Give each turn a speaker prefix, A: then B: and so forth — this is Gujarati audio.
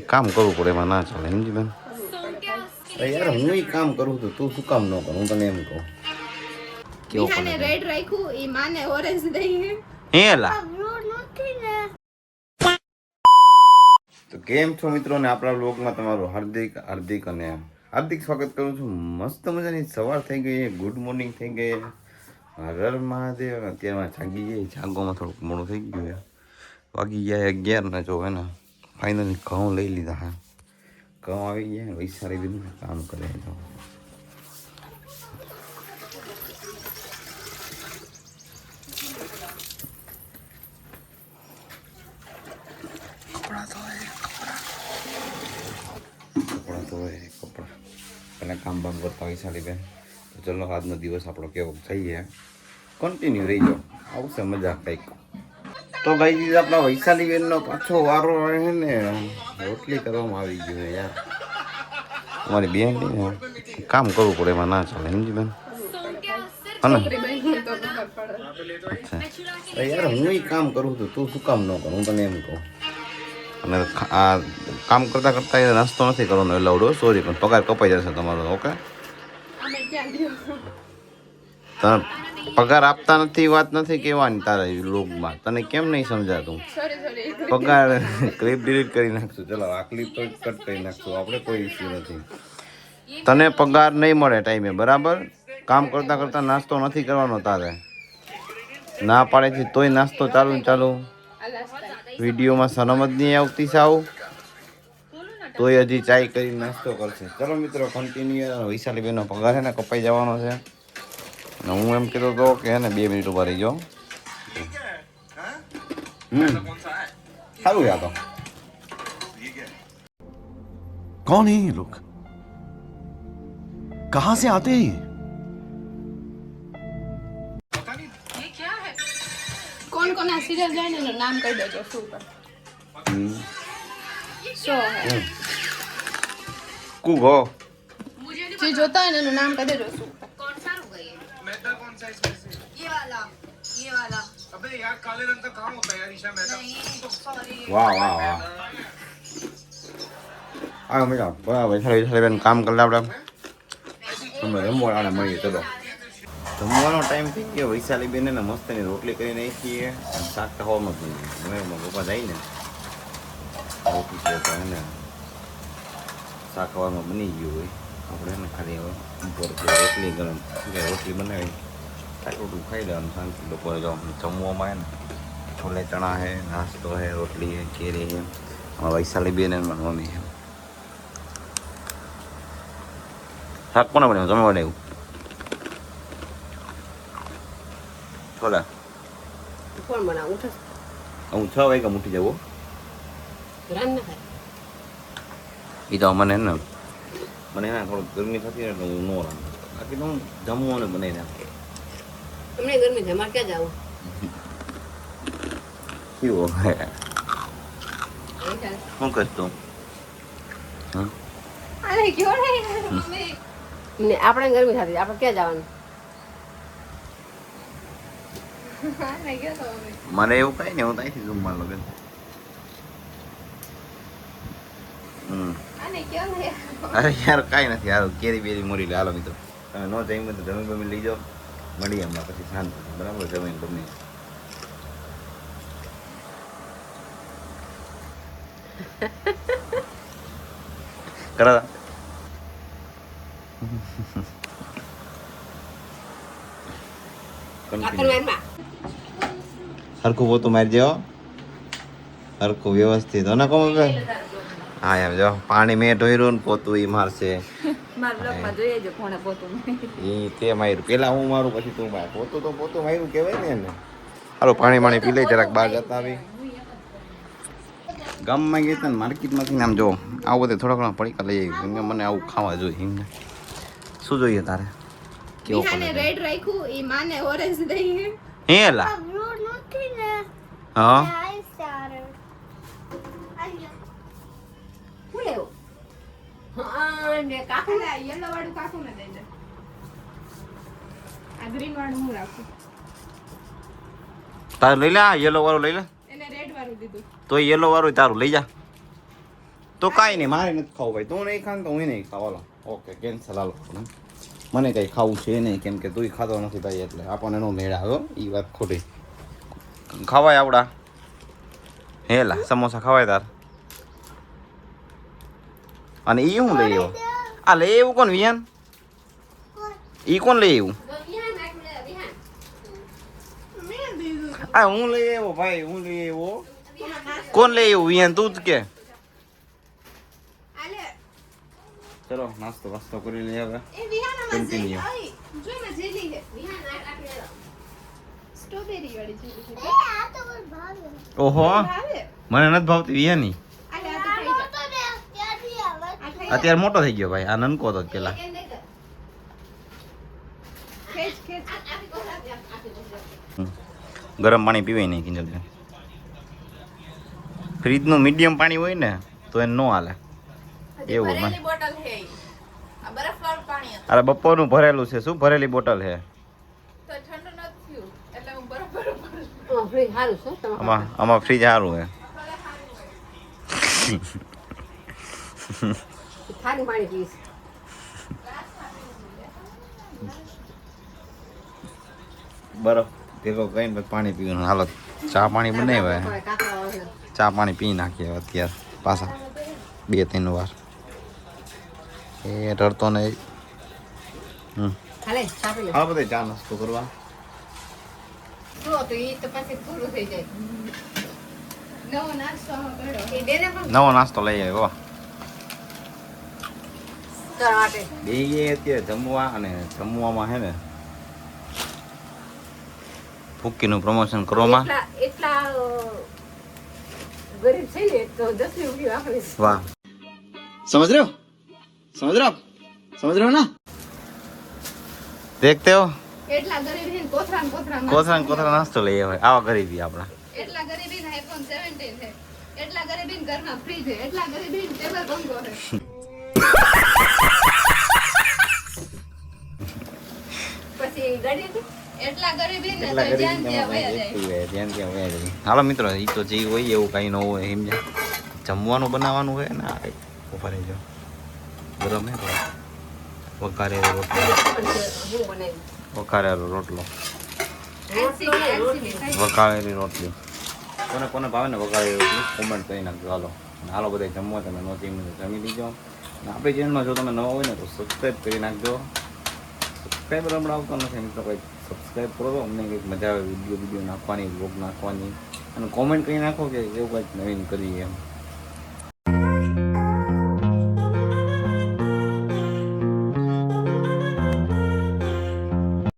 A: કામ કરવું પડે એમાં ના ચાલે સમજી બેન યાર હું કામ કરું છું તું શું કામ ન કરું હું તને એમ કહું કેવું પડે
B: રેડ રાખ્યું ઈ માને ઓરેન્જ દઈએ
A: હેલા તો કેમ છો મિત્રો ને આપણા વ્લોગમાં તમારું હાર્દિક અને હાર્દિક સ્વાગત કરું છું મસ્ત મજાની સવાર થઈ ગઈ ગુડ મોર્નિંગ થઈ ગઈ હર મહાદેવ અત્યારમાં જાગી ગઈ જાગોમાં થોડુંક મોડું થઈ ગયું વાગી ગયા 11 ને જો હે ને ફાઇનલી ઘઉં લઈ લીધા હા ઘઉં આવી ગયા વૈસારી દીધું કામ કરે તો કપડા પહેલાં કામ બામ કરતા હોય સાડી બેન તો ચલો આજનો દિવસ આપણો કેવો જઈએ કન્ટિન્યુ રહી જાઓ આવશે મજા કંઈક તો ભાઈ આપણા વૈશાલી બેનનો પાછો વારો આવે ને રોટલી કરવામાં આવી ગયો યાર અમારી બેન ને કામ કરવું પડે એમાં ના ચાલે સમજી બેન અચ્છા યાર હું કામ કરું છું તું શું કામ ન કરું હું તને એમ કહું અને આ કામ કરતાં કરતાં એ નાસ્તો નથી કરવાનો એલાઉડ સોરી પણ પગાર કપાઈ જશે તમારો ઓકે તને પગાર આપતા નથી વાત નથી કહેવાની તારા લોગમાં તને કેમ નહીં સમજાતું પગાર ક્લિપ ડિલીટ કરી નાખશું ચલો આ ક્લિપ તો કટ કરી નાખશું આપણે કોઈ ઇસ્યુ નથી તને પગાર નહીં મળે ટાઈમે બરાબર કામ કરતાં કરતાં નાસ્તો નથી કરવાનો તારે ના પાડે છે તોય નાસ્તો ચાલુ ને ચાલુ વિડીયોમાં શરમ જ નહીં આવતી સાવ તોય હજી ચાય કરી નાસ્તો કરશે ચલો મિત્રો કન્ટિન્યુ વૈશાલી બેનનો પગાર છે ને કપાઈ જવાનો છે અને હું એમ કહેતો હતો કે હે ને 2 મિનિટ ઉભા રહી જાઓ સારું યાર તો
C: कौन है ये लोग कहां से आते हैं
B: કોણ કોણ આ સિરિયલ જોઈને એનું નામ કહી દેજો શું પર શો હે
A: કુગો
B: જે જોતા હોય ને એનું નામ કહી દેજો શું
D: कौन सा होगा ये मैदा कौन सा इसमें से ये वाला अबे यार काले रंग का कहाँ होता है यार ईशा मैदा सॉरी
A: વાહ વાહ વાહ આ મજા બરાબર વૈશાલી બેન કામ કરલા આપણે તમે રમવા આને મળીએ ચલો જમવાનો ટાઈમ થઈ ગયો વૈશાલી બેન ને મસ્તની રોટલી કરી નાખીએ અને શાક ખાવામાં જ નહીં મને પપ્પા જાય ને રોટલી છે તો એને શાક ખાવામાં બની ગયું હોય આપણે એને ખાલી હવે ઉપર રોટલી ગરમ કે રોટલી બનાવી રોટલું ખાઈ લેવાનું શાંતિ બપોરે જો જમવામાં ને છોલે ચણા હે નાસ્તો હે રોટલી હે કેરી હે વૈશાલી બેન અને મમ્મી હે શાક કોને બનાવ્યું તમે બનાવ્યું છોલા
B: કોણ બનાવ ઉઠ
A: હું 6 વાગ્યા ઉઠી જવો
B: રાન ના ખાય
A: એ તો મને ને થોડું ગરમી થતી ને એટલે હું ન રામ બાકી તો હું જમવાનું બનાવી નાખે
B: તમને ગરમી છે મારે ક્યાં જાવું
A: કેવું હે શું કરતો
B: અરે ક્યો ને આપણે ગરમી થતી આપણે ક્યાં જવાનું
A: મને એવું કઈ ને હું ત્યાંથી જમવા લગન અરે યાર કાંઈ નથી હારું કેરી બેરી મોરી હાલો મિત્રો તમે ન જમી તો જમી બમી લઈ જાઓ મળીએ હમણાં પછી શાંત બરાબર જમીને ગમે કરા હરખું પોતું મારી દેવો હરખું વ્યવસ્થિત અને કોણ હા એમ જો પાણી મેં ઢોર્યું ને પોતું એ મારશે એ તે માર્યું પેલા હું મારું પછી તું માર પોતું માર્યું કહેવાય ને એને હાલો પાણી પી લઈ જરાક બહાર જતા આવી ગામમાં ગયા હતા ને માર્કેટમાંથી આમ જો આવું બધે થોડા ઘણા પડીકા લઈ આવી કેમ કે મને આવું ખાવા જોઈએ એમને શું જોઈએ તારે કેવું
B: વિહાને રેડ રાખ્યું ઈ માને ઓરેન્જ દઈએ
A: હેલા હા
B: હું લેવો હા ને કાકુ ને યલો વાળું કાકુ ને દઈ દે આ ગ્રીન વાળું હું રાખું
A: તારે લઈ લે આ યલો વાળું લઈ લે
B: એને રેડ વાળું દીધું
A: તો યલો વાળું તારું લઈ જા તો કાંઈ નહીં, મારે નથી ખાવું ભાઈ. તું નહીં ખાને તો હું નહીં ખાવ. Hello okay, cancel. હાલો મને કંઈ ખાવું છે નહીં, કેમ કે તું ખાતો નથી ભાઈ, એટલે આપણને નો મેળ આવ્યો. એ વાત ખોટી. ખવાય આવડા હેલા સમોસા ખવાય તાર. અને એ હું લઈ આવ્યો? આ લઈ આવ્યું કોણ? વિહાન? એ કોણ લઈ આવ્યું? આ હું લઈ આવ્યો ભાઈ, હું લઈ આવ્યો. કોણ લઈ આવ્યું? વિહાન તું જ કે. ચલો નાસ્તો વાસ્તો કરી લઈએ હવે. કન્ટિન્યુ. ઓહો, મને નથી ભાવતી વિહાની. અત્યારે મોટો થઈ ગયો ભાઈ, આ નનકો હતો પેલા. ગરમ પાણી પીવાય નહીં કિંજલ. ફ્રીજનું મીડિયમ પાણી હોય ને તો એને નો હાલે એવું. અરે બપોરનું ભરેલું છે. શું ભરેલી બોટલ છે? આમાં ફ્રીજ સારું છે. બરફ ભેગો કઈ પાણી પીવાનું. હાલો ચા પાણી બનાવ્યા. ચા પાણી પી નાખીએ અત્યારે પાછા 2-3 વાર. એ ડરતો નહીં. હા બધા ચા નાસ્તો કરવા. નવો નાસ્તો લઈ આવ્યો. બે અત્યારે જમવા, અને જમવામાં હે ને ફૂક્કીનું પ્રમોશન કરવામાં. વાહ, સમજ रहे हो? समझ रहे हो? समझ रहे हो ना? देखते हो?
B: એટલા ગરીબ હે
A: કોથરા નાસ્તો લઈ આવે. આવા ગરીબી આપણા.
B: એટલા ગરીબી ને iPhone 17 છે. એટલા ગરીબી ને ઘરમાં ફ્રીજ છે. એટલા ગરીબી ને ટેબલ પંખો છે. પછી ગરીબી એટલા ગરીબી ને તો જ્યાં ત્યાં વયા જાય.
A: હાલો મિત્રો, ઈ તો જે હોય એવું કઈ ન હોય. સમજ્યા? જમવાનું બનાવવાનું હોય ને. આ ઉભા રહેજો. ગરમ હે વઘારેલો રોટલો. વઘારેલો રોટલો, વઘારેલી રોટલી. કોને ભાવે ને વઘારેલી રોટલી કોમેન્ટ કરી નાખજો. હાલો હાલો બધા જમવા. તમે નો જમી લીજો. આપણી ચેનલમાં જો તમે નવા હોય ને તો સબસ્ક્રાઈબ કરી નાખજો. સબસ્ક્રાઈબર હમણાં આવતો નથી મિત્રો, કંઈક સબસ્ક્રાઈબ કરો તો અમને કંઈક મજા આવે વિડીયો નાખવાની, વ્લોગ નાખવાની. અને કોમેન્ટ કરી નાખો કે એવું કંઈક નવીન કરીએ એમ.